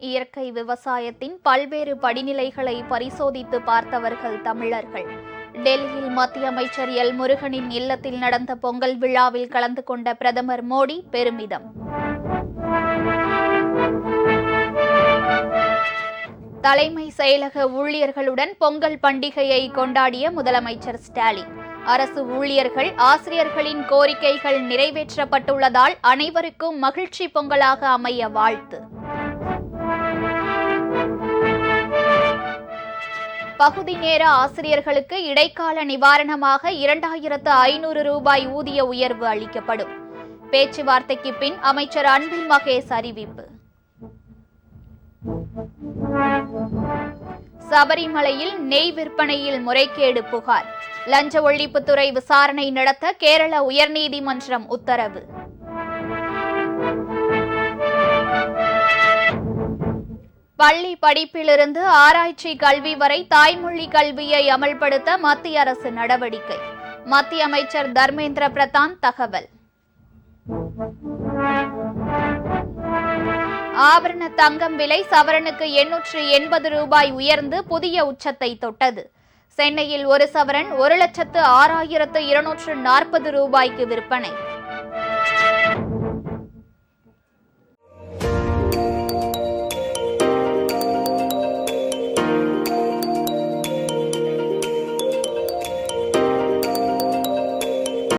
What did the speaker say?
இயற்கை விவசாயத்தின் பல்வேறு படிநிலைகளை பரிசோதித்து பார்த்தவர்கள் தமிழர்கள். டெல்லியில் மத்திய அமைச்சர் எல் முருகனின் இல்லத்தில் நடந்த பொங்கல் விழாவில் கலந்து கொண்ட பிரதமர் மோடி பெருமிதம். தலைமை செயலக ஊழியர்களுடன் பொங்கல் பண்டிகையை கொண்டாடிய முதலமைச்சர் ஸ்டாலின், அரசு ஊழியர்கள், ஆசிரியர்களின் கோரிக்கைகள் நிறைவேற்றப்பட்டுள்ளதால் அனைவருக்கும் மகிழ்ச்சி பொங்கலாக அமைய வாழ்த்து. பகுதி நேர ஆசிரியர்களுக்கு இடைக்கால நிவாரணமாக 2500 ரூபாய் ஊதிய உயர்வு அளிக்கப்படும். பேச்சுவார்த்தைக்கு பின் அமைச்சர் அன்பில் மகேஷ் அறிவிப்பு. சபரிமலையில் நெய் விற்பனையில் முறைகேடு புகார், லஞ்ச ஒழிப்புத்துறை விசாரணை நடத்த கேரள உயர்நீதிமன்றம் உத்தரவு. பள்ளி படிப்பிலிருந்து ஆராய்ச்சி கல்வி வரை தாய்மொழி கல்வியை அமல்படுத்த மத்திய அரசு நடவடிக்கை. மத்திய அமைச்சர் தர்மேந்திர பிரதான் தகவல். ஆபரண தங்கம் விலை சவரனுக்கு 880 ரூபாய் உயர்ந்து புதிய உச்சத்தை தொட்டது. சென்னையில் ஒரு சவரன் 1,06,240 ரூபாய்க்கு விற்பனை.